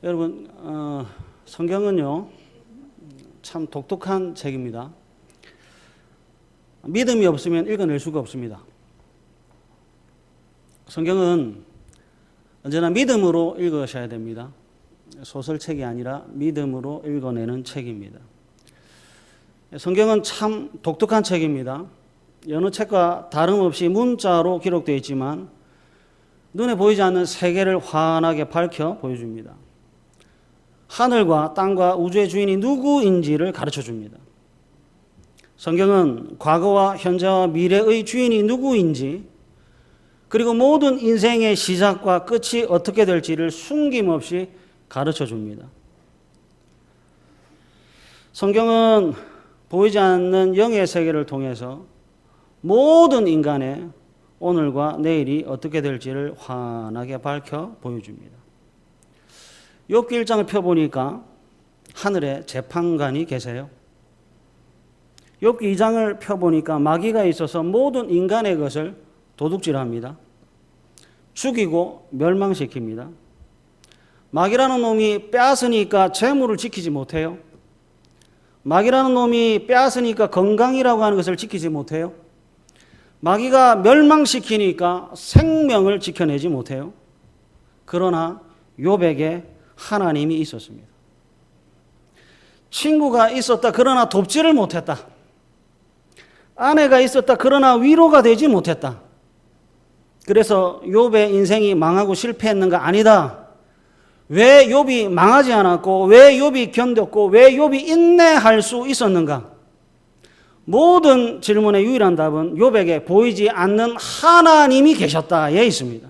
여러분, 성경은요 참 독특한 책입니다. 믿음이 없으면 읽어낼 수가 없습니다. 성경은 언제나 믿음으로 읽으셔야 됩니다. 소설책이 아니라 믿음으로 읽어내는 책입니다. 성경은 참 독특한 책입니다. 여느 책과 다름없이 문자로 기록되어 있지만 눈에 보이지 않는 세계를 환하게 밝혀 보여줍니다. 하늘과 땅과 우주의 주인이 누구인지를 가르쳐 줍니다. 성경은 과거와 현재와 미래의 주인이 누구인지, 그리고 모든 인생의 시작과 끝이 어떻게 될지를 숨김없이 가르쳐 줍니다. 성경은 보이지 않는 영의 세계를 통해서 모든 인간의 오늘과 내일이 어떻게 될지를 환하게 밝혀 보여줍니다. 욥기 1장을 펴보니까 하늘에 재판관이 계세요. 욥기 2장을 펴보니까 마귀가 있어서 모든 인간의 것을 도둑질합니다. 죽이고 멸망시킵니다. 마귀라는 놈이 빼앗으니까 재물을 지키지 못해요. 마귀라는 놈이 빼앗으니까 건강이라고 하는 것을 지키지 못해요. 마귀가 멸망시키니까 생명을 지켜내지 못해요. 그러나 욥에게 하나님이 있었습니다. 친구가 있었다 그러나 돕지를 못했다. 아내가 있었다 그러나 위로가 되지 못했다. 그래서 욥의 인생이 망하고 실패했는가? 아니다. 왜 욥이 망하지 않았고, 왜 욥이 견뎠고, 왜 욥이 인내할 수 있었는가? 모든 질문의 유일한 답은 욥에게 보이지 않는 하나님이 계셨다에 있습니다.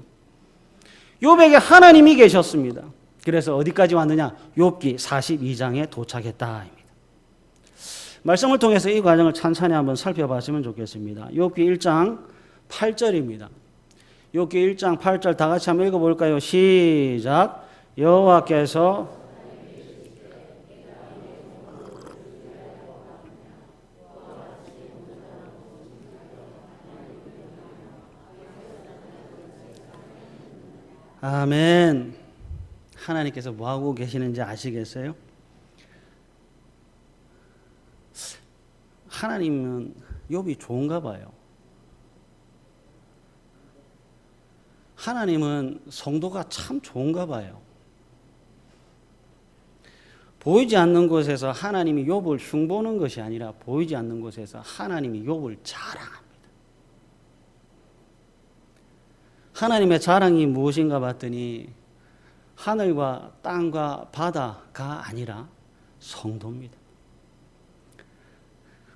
욥에게 하나님이 계셨습니다. 그래서 어디까지 왔느냐? 욥기 42장에 도착했다입니다. 말씀을 통해서 이 과정을 찬찬히 한번 살펴봤으면 좋겠습니다. 욥기 1장 8절입니다. 욥기 1장 8절 다 같이 한번 읽어볼까요? 시작. 여호와께서 아멘. 하나님께서 뭐하고 계시는지 아시겠어요? 하나님은 욥이 좋은가 봐요. 하나님은 성도가 참 좋은가 봐요. 보이지 않는 곳에서 하나님이 욥을 흉보는 것이 아니라 보이지 않는 곳에서 하나님이 욥을 자랑합니다. 하나님의 자랑이 무엇인가 봤더니 하늘과 땅과 바다가 아니라 성도입니다.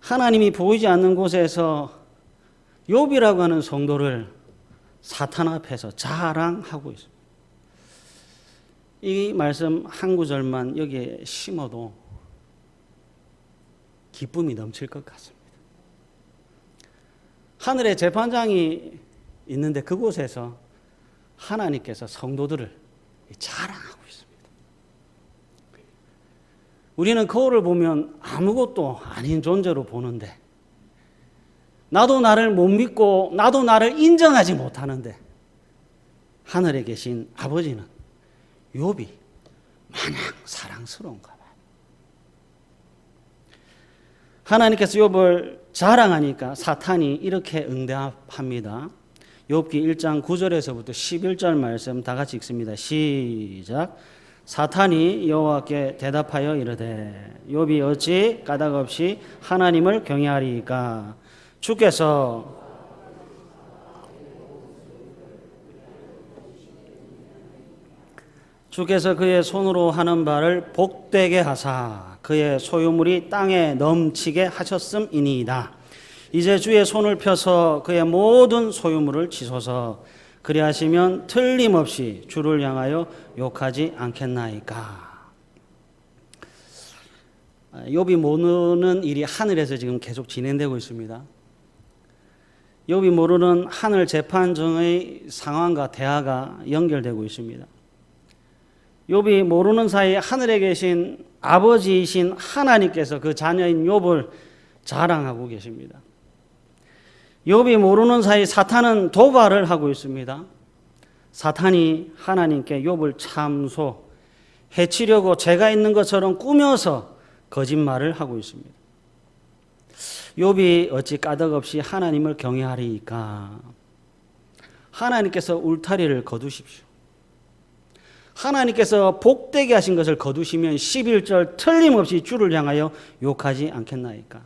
하나님이 보이지 않는 곳에서 욥이라고 하는 성도를 사탄 앞에서 자랑하고 있습니다. 이 말씀 한 구절만 여기에 심어도 기쁨이 넘칠 것 같습니다. 하늘에 재판장이 있는데 그곳에서 하나님께서 성도들을 자랑하고 있습니다. 우리는 거울을 보면 아무것도 아닌 존재로 보는데, 나도 나를 못 믿고 나도 나를 인정하지 못하는데, 하늘에 계신 아버지는 욥이 마냥 사랑스러운가 봐요. 하나님께서 욥을 자랑하니까 사탄이 이렇게 응답합니다. 욥기 1장 9절에서부터 11절 말씀 다 같이 읽습니다. 시작. 사탄이 여호와께 대답하여 이르되 욥이 어찌 까닭없이 하나님을 경외하리이까? 주께서 그의 손으로 하는 바를 복되게 하사 그의 소유물이 땅에 넘치게 하셨음이니이다. 이제 주의 손을 펴서 그의 모든 소유물을 치소서. 그리하시면 틀림없이 주를 향하여 욕하지 않겠나이까? 욥이 모르는 일이 하늘에서 지금 계속 진행되고 있습니다. 욥이 모르는 하늘 재판정의 상황과 대화가 연결되고 있습니다. 욥이 모르는 사이에 하늘에 계신 아버지이신 하나님께서 그 자녀인 욥을 자랑하고 계십니다. 욥이 모르는 사이 사탄은 도발을 하고 있습니다. 사탄이 하나님께 욥을 참소, 해치려고 죄가 있는 것처럼 꾸며서 거짓말을 하고 있습니다. 욥이 어찌 까닭없이 하나님을 경외하리이까? 하나님께서 울타리를 거두십시오. 하나님께서 복되게 하신 것을 거두시면 11절 틀림없이 주를 향하여 욕하지 않겠나이까?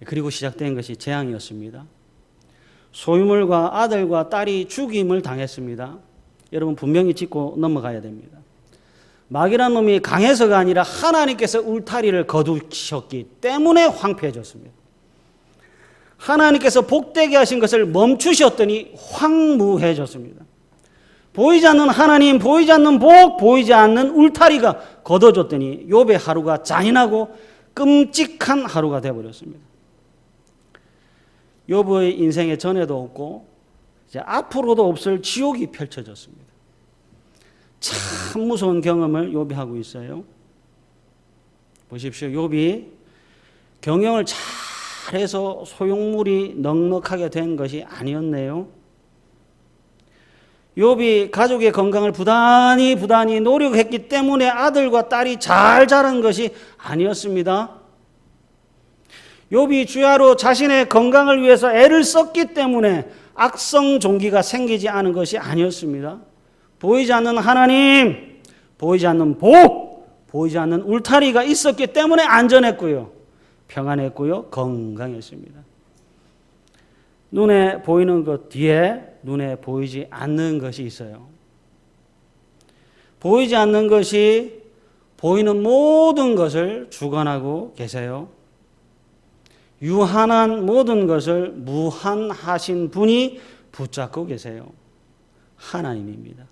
그리고 시작된 것이 재앙이었습니다. 소유물과 아들과 딸이 죽임을 당했습니다. 여러분 분명히 짚고 넘어가야 됩니다. 마귀란 놈이 강해서가 아니라 하나님께서 울타리를 거두셨기 때문에 황폐해졌습니다. 하나님께서 복되게 하신 것을 멈추셨더니 황무해졌습니다. 보이지 않는 하나님, 보이지 않는 복, 보이지 않는 울타리가 걷어졌더니 욥의 하루가 잔인하고 끔찍한 하루가 되어버렸습니다. 욥의 인생에 전에도 없고 이제 앞으로도 없을 지옥이 펼쳐졌습니다. 참 무서운 경험을 욥이 하고 있어요. 보십시오. 욥이 경영을 잘해서 소용물이 넉넉하게 된 것이 아니었네요. 욥이 가족의 건강을 부단히 노력했기 때문에 아들과 딸이 잘 자란 것이 아니었습니다. 욥이 주야로 자신의 건강을 위해서 애를 썼기 때문에 악성 종기가 생기지 않은 것이 아니었습니다. 보이지 않는 하나님, 보이지 않는 복, 보이지 않는 울타리가 있었기 때문에 안전했고요, 평안했고요, 건강했습니다. 눈에 보이는 것 뒤에 눈에 보이지 않는 것이 있어요. 보이지 않는 것이 보이는 모든 것을 주관하고 계세요. 유한한 모든 것을 무한하신 분이 붙잡고 계세요. 하나님입니다.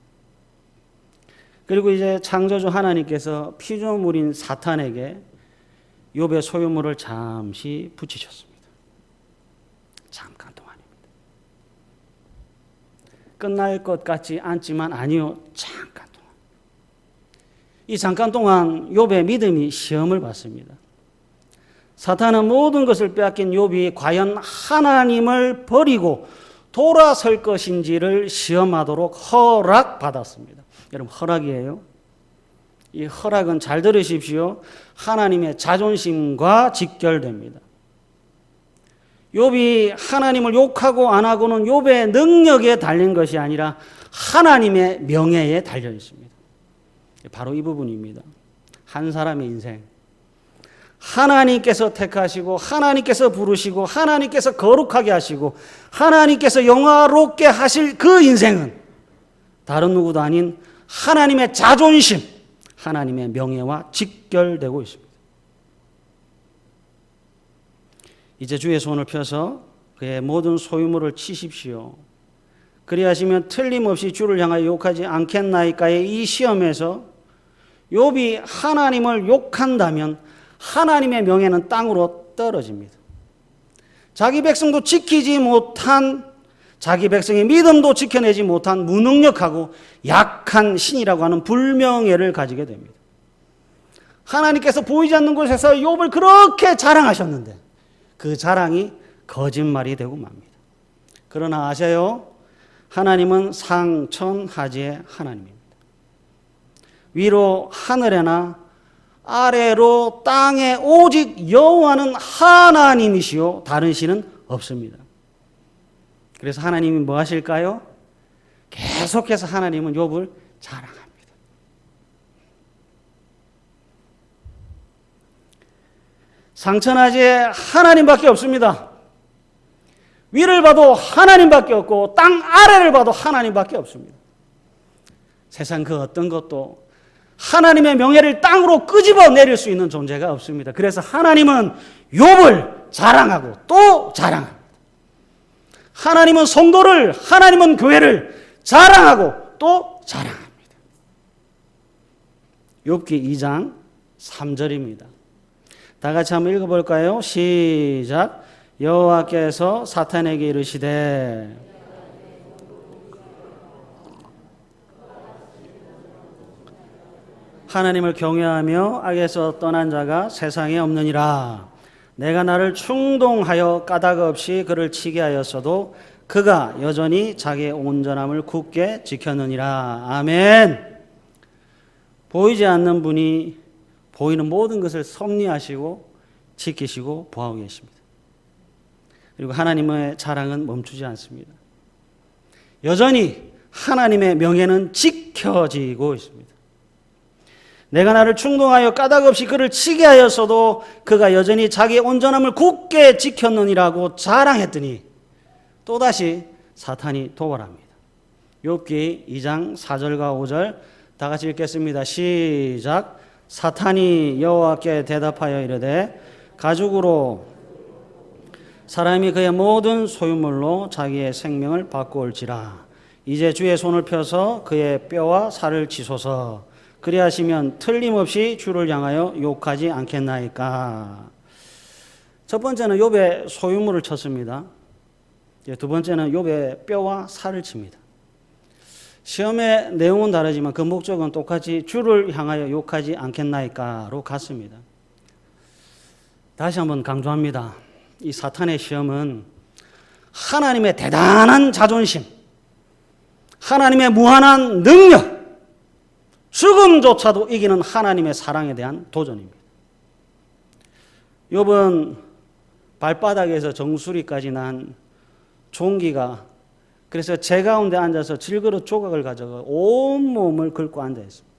그리고 이제 창조주 하나님께서 피조물인 사탄에게 욥의 소유물을 잠시 붙이셨습니다. 잠깐 동안입니다. 끝날 것 같지 않지만 아니요, 잠깐 동안. 이 잠깐 동안 욥의 믿음이 시험을 받습니다. 사탄은 모든 것을 빼앗긴 욥이 과연 하나님을 버리고 돌아설 것인지를 시험하도록 허락받았습니다. 여러분, 허락이에요. 이 허락은 잘 들으십시오. 하나님의 자존심과 직결됩니다. 욥이 하나님을 욕하고 안 하고는 욥의 능력에 달린 것이 아니라 하나님의 명예에 달려 있습니다. 바로 이 부분입니다. 한 사람의 인생, 하나님께서 택하시고 하나님께서 부르시고 하나님께서 거룩하게 하시고 하나님께서 영화롭게 하실 그 인생은 다른 누구도 아닌 하나님의 자존심, 하나님의 명예와 직결되고 있습니다. 이제 주의 손을 펴서 그의 모든 소유물을 치십시오. 그리하시면 틀림없이 주를 향하여 욕하지 않겠나이까의 이 시험에서 욥이 하나님을 욕한다면 하나님의 명예는 땅으로 떨어집니다. 자기 백성도 지키지 못한, 자기 백성의 믿음도 지켜내지 못한 무능력하고 약한 신이라고 하는 불명예를 가지게 됩니다. 하나님께서 보이지 않는 곳에서 욥을 그렇게 자랑하셨는데 그 자랑이 거짓말이 되고 맙니다. 그러나 아세요? 하나님은 상천하지의 하나님입니다. 위로 하늘에나 아래로 땅에 오직 여호와는 하나님이시요 다른 신은 없습니다. 그래서 하나님이 뭐 하실까요? 계속해서 하나님은 욥을 자랑합니다. 상천하지에 하나님밖에 없습니다. 위를 봐도 하나님밖에 없고 땅 아래를 봐도 하나님밖에 없습니다. 세상 그 어떤 것도 하나님의 명예를 땅으로 끄집어 내릴 수 있는 존재가 없습니다. 그래서 하나님은 욥을 자랑하고 또 자랑합니다. 하나님은 성도를, 하나님은 교회를 자랑하고 또 자랑합니다. 욥기 2장 3절입니다. 다 같이 한번 읽어볼까요? 시작. 여호와께서 사탄에게 이르시되 하나님을 경외하며 악에서 떠난 자가 세상에 없느니라. 내가 나를 충동하여 까닭 없이 그를 치게 하였어도 그가 여전히 자기의 온전함을 굳게 지켰느니라. 아멘. 보이지 않는 분이 보이는 모든 것을 섭리하시고 지키시고 보호하고 계십니다. 그리고 하나님의 자랑은 멈추지 않습니다. 여전히 하나님의 명예는 지켜지고 있습니다. 내가 나를 충동하여 까닭없이 그를 치게 하였어도 그가 여전히 자기의 온전함을 굳게 지켰느니라고 자랑했더니 또다시 사탄이 도발합니다. 욥기 2장 4절과 5절 다 같이 읽겠습니다. 시작. 사탄이 여호와께 대답하여 이르되 가죽으로 사람이 그의 모든 소유물로 자기의 생명을 바꾸올지라. 이제 주의 손을 펴서 그의 뼈와 살을 치소서. 그리하시면 틀림없이 주를 향하여 욕하지 않겠나이까. 첫 번째는 욥의 소유물을 쳤습니다. 두 번째는 욥의 뼈와 살을 칩니다. 시험의 내용은 다르지만 그 목적은 똑같이 주를 향하여 욕하지 않겠나이까로 갔습니다. 다시 한번 강조합니다. 이 사탄의 시험은 하나님의 대단한 자존심, 하나님의 무한한 능력, 죽음조차도 이기는 하나님의 사랑에 대한 도전입니다. 욥은 발바닥에서 정수리까지 난 종기가 그래서 제 가운데 앉아서 질그릇 조각을 가져가 온몸을 긁고 앉아 있습니다.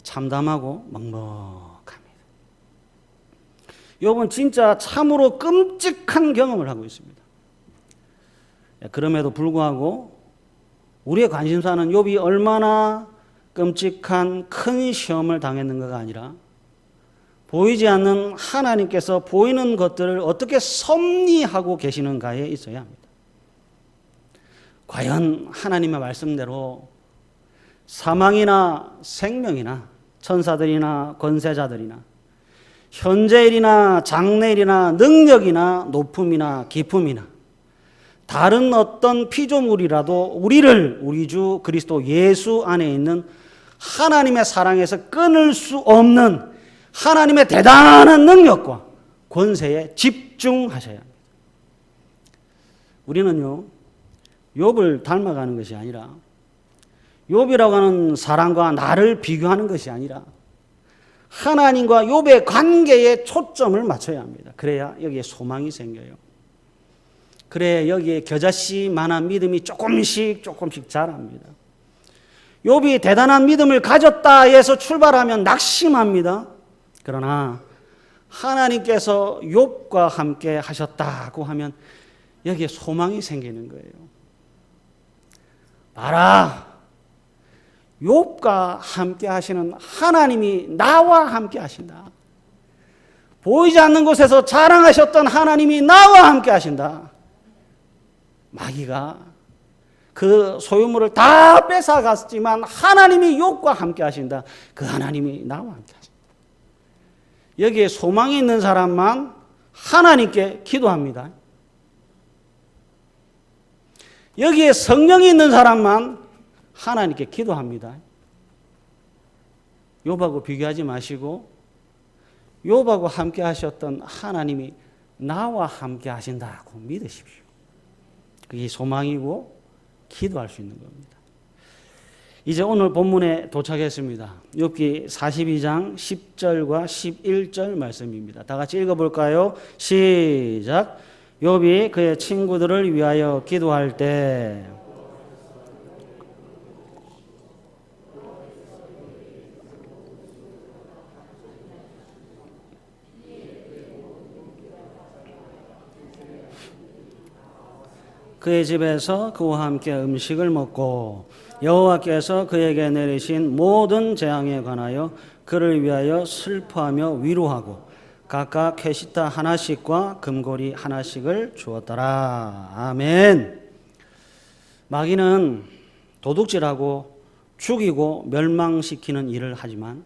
참담하고 먹먹합니다. 욥은 진짜 참으로 끔찍한 경험을 하고 있습니다. 그럼에도 불구하고 우리의 관심사는 욥이 얼마나 끔찍한 큰 시험을 당했는가가 아니라 보이지 않는 하나님께서 보이는 것들을 어떻게 섭리하고 계시는가에 있어야 합니다. 과연 하나님의 말씀대로 사망이나 생명이나 천사들이나 권세자들이나 현재일이나 장래일이나 능력이나 높음이나 깊음이나 다른 어떤 피조물이라도 우리를 우리 주 그리스도 예수 안에 있는 하나님의 사랑에서 끊을 수 없는 하나님의 대단한 능력과 권세에 집중하셔야 합니다. 우리는요, 욥을 닮아가는 것이 아니라 욥이라고 하는 사람과 나를 비교하는 것이 아니라 하나님과 욥의 관계에 초점을 맞춰야 합니다. 그래야 여기에 소망이 생겨요. 그래야 여기에 겨자씨만한 믿음이 조금씩 자랍니다. 욥이 대단한 믿음을 가졌다 해서 출발하면 낙심합니다. 그러나 하나님께서 욥과 함께 하셨다고 하면 여기에 소망이 생기는 거예요. 봐라, 욥과 함께 하시는 하나님이 나와 함께 하신다. 보이지 않는 곳에서 자랑하셨던 하나님이 나와 함께 하신다. 마귀가 그 소유물을 다 뺏어갔지만 하나님이 욥과 함께 하신다. 그 하나님이 나와 함께 하신다. 여기에 소망이 있는 사람만 하나님께 기도합니다. 여기에 성령이 있는 사람만 하나님께 기도합니다. 욥하고 비교하지 마시고 욥하고 함께 하셨던 하나님이 나와 함께 하신다고 믿으십시오. 그게 소망이고 기도할 수 있는 겁니다. 이제 오늘 본문에 도착했습니다. 욥기 42장 10절과 11절 말씀입니다. 다 같이 읽어볼까요? 시작. 욥이 그의 친구들을 위하여 기도할 때 그의 집에서 그와 함께 음식을 먹고 여호와께서 그에게 내리신 모든 재앙에 관하여 그를 위하여 슬퍼하며 위로하고 각각 캐시타 하나씩과 금고리 하나씩을 주었더라. 아멘. 마귀는 도둑질하고 죽이고 멸망시키는 일을 하지만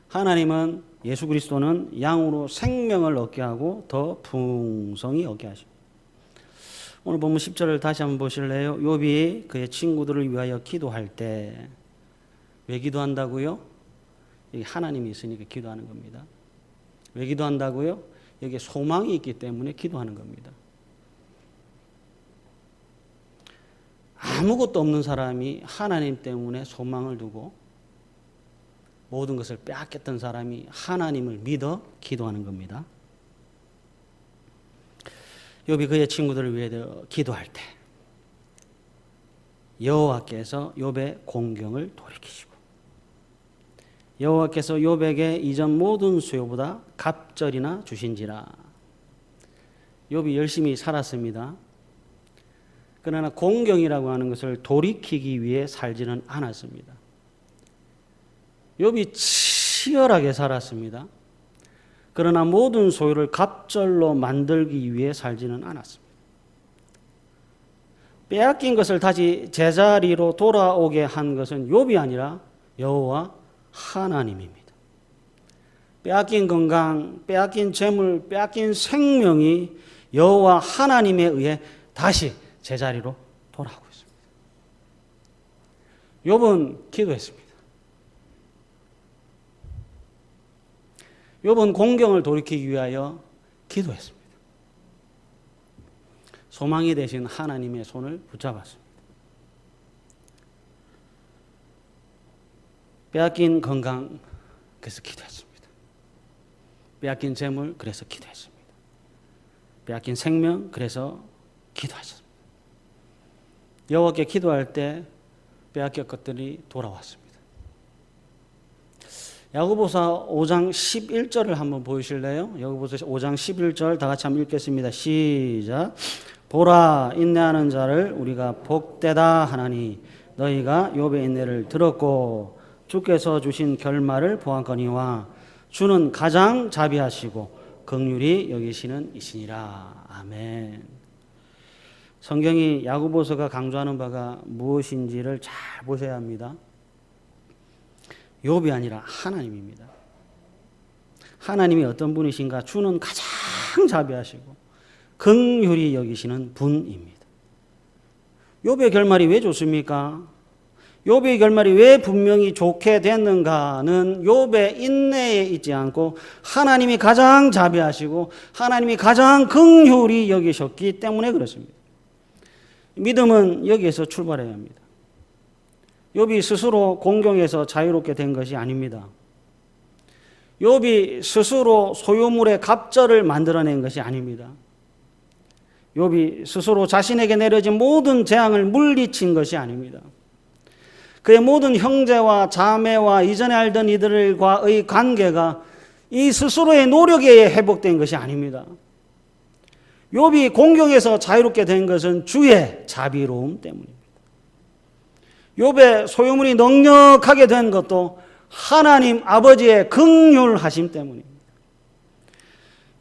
하나님은 예수 그리스도는 양으로 생명을 얻게 하고 더 풍성히 얻게 하십니다. 오늘 본문 10절을 다시 한번 보실래요? 욥이 그의 친구들을 위하여 기도할 때 왜 기도한다고요? 여기 하나님이 있으니까 기도하는 겁니다. 왜 기도한다고요? 여기에 소망이 있기 때문에 기도하는 겁니다. 아무것도 없는 사람이 하나님 때문에 소망을 두고 모든 것을 빼앗겼던 사람이 하나님을 믿어 기도하는 겁니다. 욥이 그의 친구들을 위해 기도할 때 여호와께서 욥의 공경을 돌이키시고 여호와께서 욥에게 이전 모든 수요보다 갑절이나 주신지라. 욥이 열심히 살았습니다. 그러나 공경이라고 하는 것을 돌이키기 위해 살지는 않았습니다. 욥이 치열하게 살았습니다. 그러나 모든 소유를 갑절로 만들기 위해 살지는 않았습니다. 빼앗긴 것을 다시 제자리로 돌아오게 한 것은 욥이 아니라 여호와 하나님입니다. 빼앗긴 건강, 빼앗긴 재물, 빼앗긴 생명이 여호와 하나님에 의해 다시 제자리로 돌아오고 있습니다. 욥은 기도했습니다. 욥은 공경을 돌이키기 위하여 기도했습니다. 소망이 되신 하나님의 손을 붙잡았습니다. 빼앗긴 건강, 그래서 기도했습니다. 빼앗긴 재물, 그래서 기도했습니다. 빼앗긴 생명, 그래서 기도했습니다. 여호와께 기도할 때 빼앗긴 것들이 돌아왔습니다. 야고보서 5장 11절을 한번 보이실래요? 야고보서 5장 11절 다 같이 한번 읽겠습니다. 시작. 보라, 인내하는 자를 우리가 복되다 하나니 너희가 욥의 인내를 들었고 주께서 주신 결말을 보았거니와 주는 가장 자비하시고 긍휼히 여기시는 이시니라. 아멘. 성경이 야고보서가 강조하는 바가 무엇인지를 잘 보셔야 합니다. 욥이 아니라 하나님입니다. 하나님이 어떤 분이신가? 주는 가장 자비하시고 긍휼히 여기시는 분입니다. 욥의 결말이 왜 좋습니까? 욥의 결말이 왜 분명히 좋게 됐는가는 욥의 인내에 있지 않고 하나님이 가장 자비하시고 하나님이 가장 긍휼히 여기셨기 때문에 그렇습니다. 믿음은 여기에서 출발해야 합니다. 욥이 스스로 공경에서 자유롭게 된 것이 아닙니다. 욥이 스스로 소유물의 갑절을 만들어낸 것이 아닙니다. 욥이 스스로 자신에게 내려진 모든 재앙을 물리친 것이 아닙니다. 그의 모든 형제와 자매와 이전에 알던 이들과의 관계가 이 스스로의 노력에 의해 회복된 것이 아닙니다. 욥이 공경에서 자유롭게 된 것은 주의 자비로움 때문입니다. 욥의 소유물이 넉넉하게 된 것도 하나님 아버지의 긍휼하심 때문입니다.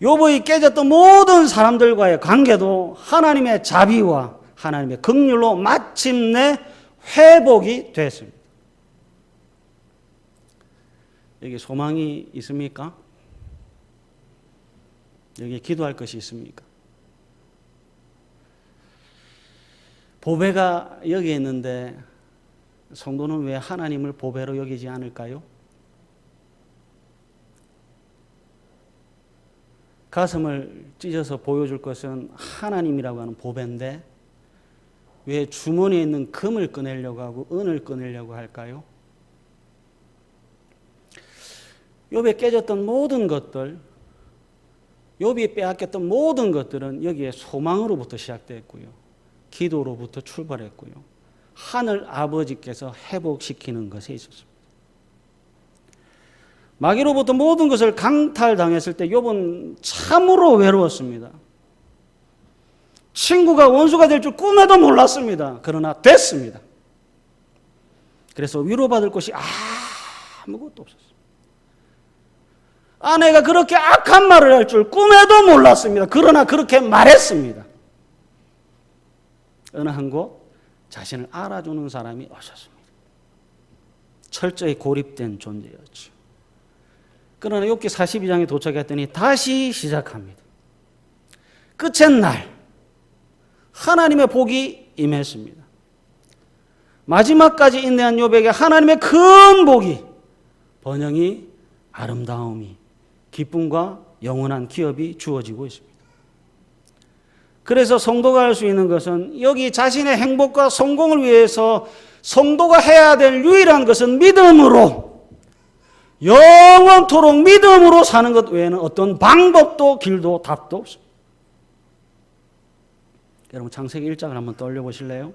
욥의 깨졌던 모든 사람들과의 관계도 하나님의 자비와 하나님의 긍휼로 마침내 회복이 됐습니다. 여기 소망이 있습니까? 여기 기도할 것이 있습니까? 보배가 여기 있는데 성도는 왜 하나님을 보배로 여기지 않을까요? 가슴을 찢어서 보여줄 것은 하나님이라고 하는 보배인데 왜 주머니에 있는 금을 꺼내려고 하고 은을 꺼내려고 할까요? 욥이 깨졌던 모든 것들, 욥이 빼앗겼던 모든 것들은 여기에 소망으로부터 시작됐고요. 기도로부터 출발했고요. 하늘 아버지께서 회복시키는 것에 있었습니다. 마귀로부터 모든 것을 강탈당했을 때 욥은 참으로 외로웠습니다. 친구가 원수가 될 줄 꿈에도 몰랐습니다. 그러나 됐습니다. 그래서 위로받을 것이 아무것도 없었습니다. 아내가 그렇게 악한 말을 할 줄 꿈에도 몰랐습니다. 그러나 그렇게 말했습니다. 어느 한 곳 자신을 알아주는 사람이 오셨습니다. 철저히 고립된 존재였죠. 그러나 욥기 42장에 도착했더니 다시 시작합니다. 끝의 날 하나님의 복이 임했습니다. 마지막까지 인내한 욥에게 하나님의 큰 복이, 번영이, 아름다움이, 기쁨과 영원한 기업이 주어지고 있습니다. 그래서 성도가 할 수 있는 것은 여기 자신의 행복과 성공을 위해서 성도가 해야 될 유일한 것은 믿음으로 영원토록 믿음으로 사는 것 외에는 어떤 방법도 길도 답도 없습니다. 여러분 창세기 1장을 한번 떠올려 보실래요?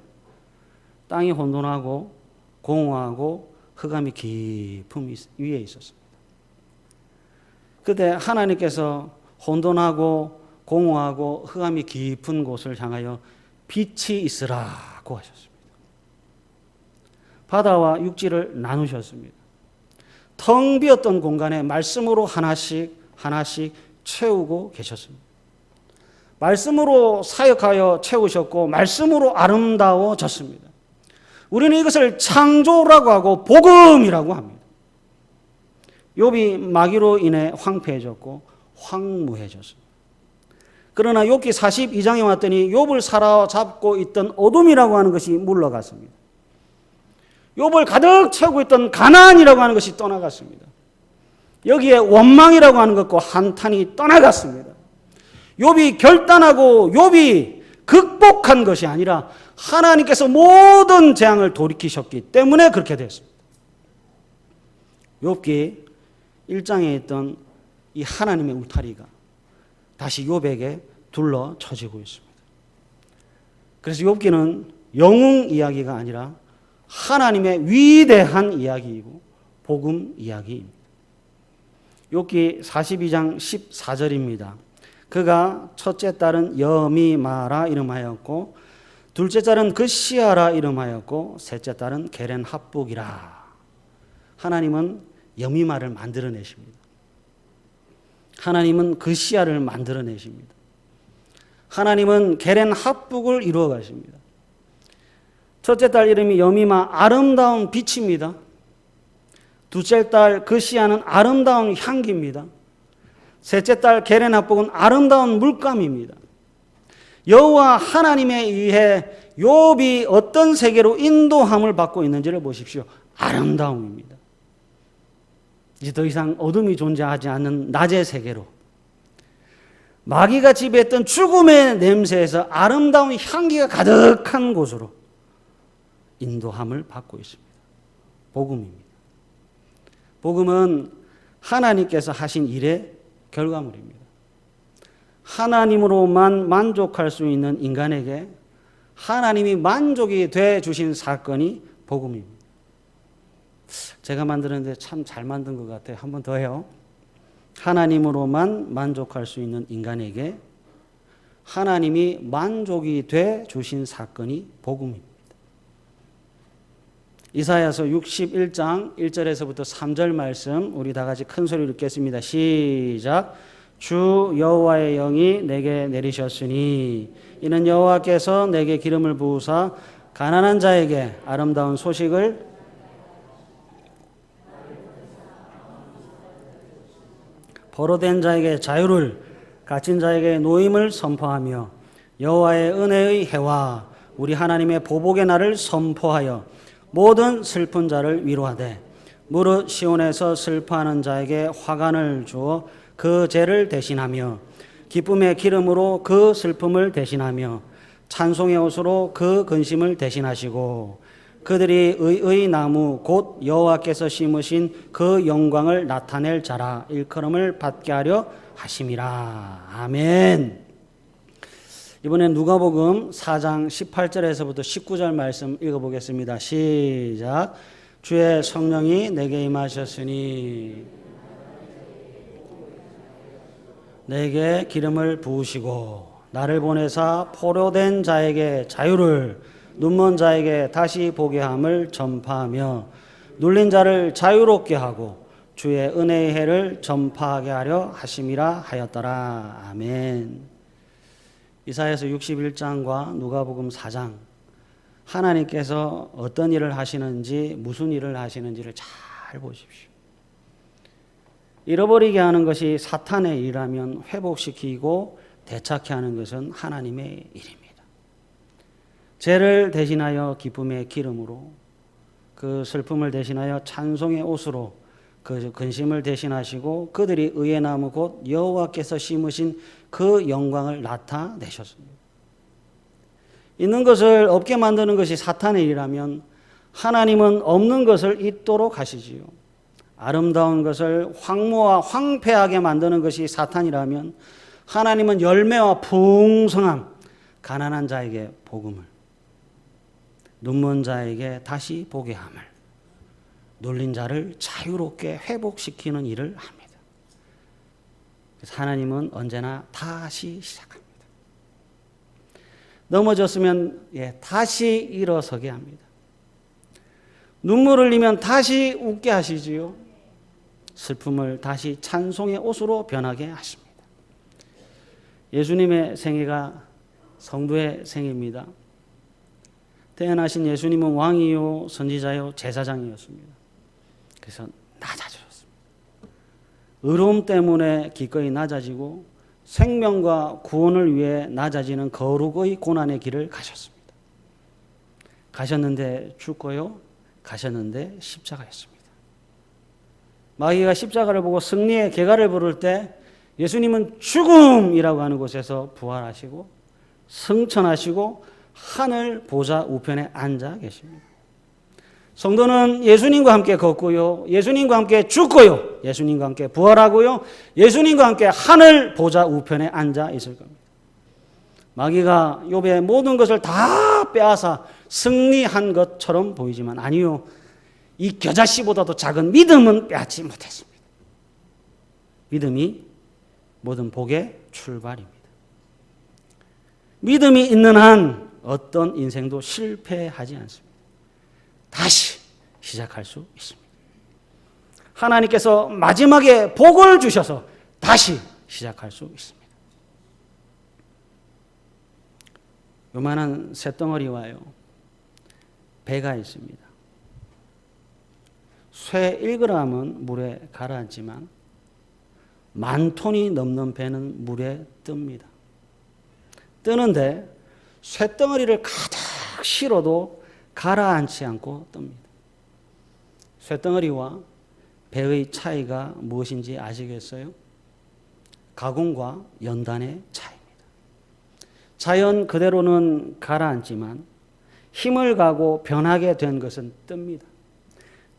땅이 혼돈하고 공허하고 흑암이 깊음 위에 있었습니다. 그때 하나님께서 혼돈하고 공허하고 흑암이 깊은 곳을 향하여 빛이 있으라고 하셨습니다. 바다와 육지를 나누셨습니다. 텅 비었던 공간에 말씀으로 하나씩 채우고 계셨습니다. 말씀으로 사역하여 채우셨고 말씀으로 아름다워졌습니다. 우리는 이것을 창조라고 하고 복음이라고 합니다. 욥이 마귀로 인해 황폐해졌고 황무해졌습니다. 그러나 욥기 42장에 왔더니 욥을 사로잡고 있던 어둠이라고 하는 것이 물러갔습니다. 욥을 가득 채우고 있던 가난이라고 하는 것이 떠나갔습니다. 여기에 원망이라고 하는 것과 한탄이 떠나갔습니다. 욥이 결단하고 욥이 극복한 것이 아니라 하나님께서 모든 재앙을 돌이키셨기 때문에 그렇게 됐습니다. 욥기 1장에 있던 이 하나님의 울타리가 다시 욥에게 둘러쳐지고 있습니다. 그래서 욥기는 영웅 이야기가 아니라 하나님의 위대한 이야기이고 복음 이야기입니다. 욥기 42장 14절입니다. 그가 첫째 딸은 여미마라 이름하였고 둘째 딸은 그시아라 이름하였고 셋째 딸은 게렌 합북이라. 하나님은 여미마를 만들어내십니다. 하나님은 그시아를 만들어내십니다. 하나님은 게렌 합북을 이루어 가십니다. 첫째 딸 이름이 여미마, 아름다운 빛입니다. 둘째 딸 그시아는 아름다운 향기입니다. 셋째 딸 게렌 합북은 아름다운 물감입니다. 여호와 하나님에 의해 욥이 어떤 세계로 인도함을 받고 있는지를 보십시오. 아름다움입니다. 이제 더 이상 어둠이 존재하지 않는 낮의 세계로, 마귀가 지배했던 죽음의 냄새에서 아름다운 향기가 가득한 곳으로 인도함을 받고 있습니다. 복음입니다. 복음은 하나님께서 하신 일의 결과물입니다. 하나님으로만 만족할 수 있는 인간에게 하나님이 만족이 돼 주신 사건이 복음입니다. 제가 만드는데 참 잘 만든 것 같아요. 한 번 더 해요. 하나님으로만 만족할 수 있는 인간에게 하나님이 만족이 돼 주신 사건이 복음입니다. 이사야서 61장 1절에서부터 3절 말씀 우리 다 같이 큰 소리로 읽겠습니다. 시작. 주 여호와의 영이 내게 내리셨으니 이는 여호와께서 내게 기름을 부으사 가난한 자에게 아름다운 소식을 포로된 자에게 자유를 갇힌 자에게 노임을 선포하며 여호와의 은혜의 해와 우리 하나님의 보복의 날을 선포하여 모든 슬픈 자를 위로하되 무릇 시온에서 슬퍼하는 자에게 화관을 주어 그 죄를 대신하며 기쁨의 기름으로 그 슬픔을 대신하며 찬송의 옷으로 그 근심을 대신하시고 그들이 의의 나무 곧 여호와께서 심으신 그 영광을 나타낼 자라 일컬음을 받게 하려 하심이라. 아멘. 이번엔 누가복음 4장 18절에서부터 19절 말씀 읽어보겠습니다. 시작. 주의 성령이 내게 임하셨으니 내게 기름을 부으시고 나를 보내사 포로된 자에게 자유를 눈먼 자에게 다시 보게 함을 전파하며 눌린 자를 자유롭게 하고 주의 은혜의 해를 전파하게 하려 하심이라 하였더라. 아멘. 이사야서 61장과 누가복음 4장 하나님께서 어떤 일을 하시는지 무슨 일을 하시는지를 잘 보십시오. 잃어버리게 하는 것이 사탄의 일이라면 회복시키고 되찾게 하는 것은 하나님의 일입니다. 죄를 대신하여 기쁨의 기름으로 그 슬픔을 대신하여 찬송의 옷으로 그 근심을 대신하시고 그들이 의의 나무 곧 여호와께서 심으신 그 영광을 나타내셨습니다. 있는 것을 없게 만드는 것이 사탄의 일이라면 하나님은 없는 것을 있도록 하시지요. 아름다운 것을 황무와 황폐하게 만드는 것이 사탄이라면 하나님은 열매와 풍성함, 가난한 자에게 복음을, 눈먼 자에게 다시 보게 함을, 눌린 자를 자유롭게 회복시키는 일을 합니다. 그래서 하나님은 언제나 다시 시작합니다. 넘어졌으면 다시 일어서게 합니다. 눈물을 흘리면 다시 웃게 하시지요. 슬픔을 다시 찬송의 옷으로 변하게 하십니다. 예수님의 생애가 성도의 생애입니다. 태어나신 예수님은 왕이요, 선지자요, 제사장이었습니다. 그래서 낮아지셨습니다. 의로움 때문에 기꺼이 낮아지고 생명과 구원을 위해 낮아지는 거룩의 고난의 길을 가셨습니다. 가셨는데 죽고요, 가셨는데 십자가였습니다. 마귀가 십자가를 보고 승리의 개가를 부를 때 예수님은 죽음이라고 하는 곳에서 부활하시고 승천하시고 하늘 보좌 우편에 앉아 계십니다. 성도는 예수님과 함께 걷고요, 예수님과 함께 죽고요, 예수님과 함께 부활하고요, 예수님과 함께 하늘 보좌 우편에 앉아 있을 겁니다. 마귀가 욥의 모든 것을 다 빼앗아 승리한 것처럼 보이지만 아니요, 이 겨자씨보다도 작은 믿음은 빼앗지 못했습니다. 믿음이 모든 복의 출발입니다. 믿음이 있는 한 어떤 인생도 실패하지 않습니다. 다시 시작할 수 있습니다. 하나님께서 마지막에 복을 주셔서 다시 시작할 수 있습니다. 요만한 쇳덩어리와요, 배가 있습니다. 쇠 1g은 물에 가라앉지만 10,000톤이 넘는 배는 물에 뜹니다. 뜨는데 쇳덩어리를 가득 실어도 가라앉지 않고 뜹니다. 쇳덩어리와 배의 차이가 무엇인지 아시겠어요? 가공과 연단의 차이입니다. 자연 그대로는 가라앉지만 힘을 가고 변하게 된 것은 뜹니다.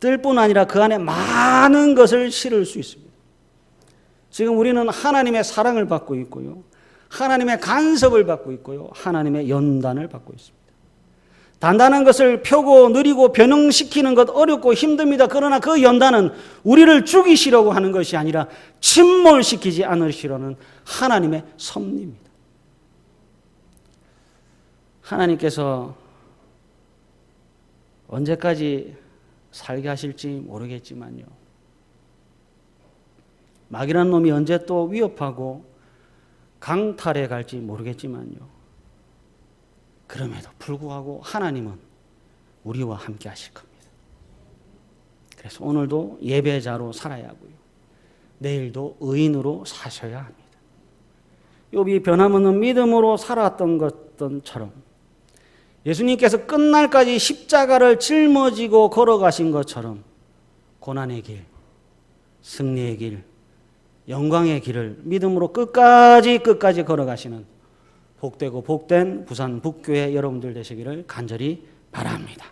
뜰 뿐 아니라 그 안에 많은 것을 실을 수 있습니다. 지금 우리는 하나님의 사랑을 받고 있고요, 하나님의 간섭을 받고 있고요, 하나님의 연단을 받고 있습니다. 단단한 것을 펴고 느리고 변형시키는 것 어렵고 힘듭니다. 그러나 그 연단은 우리를 죽이시려고 하는 것이 아니라 침몰시키지 않으시려는 하나님의 섭리입니다. 하나님께서 언제까지 살게 하실지 모르겠지만요, 마귀라는 놈이 언제 또 위협하고 강탈해 갈지 모르겠지만요, 그럼에도 불구하고 하나님은 우리와 함께 하실 겁니다. 그래서 오늘도 예배자로 살아야 하고요, 내일도 의인으로 사셔야 합니다. 욥이 변함없는 믿음으로 살았던 것처럼 예수님께서 끝날까지 십자가를 짊어지고 걸어가신 것처럼 고난의 길, 승리의 길, 영광의 길을 믿음으로 끝까지 걸어가시는 복되고 복된 부산 북교회 여러분들 되시기를 간절히 바랍니다.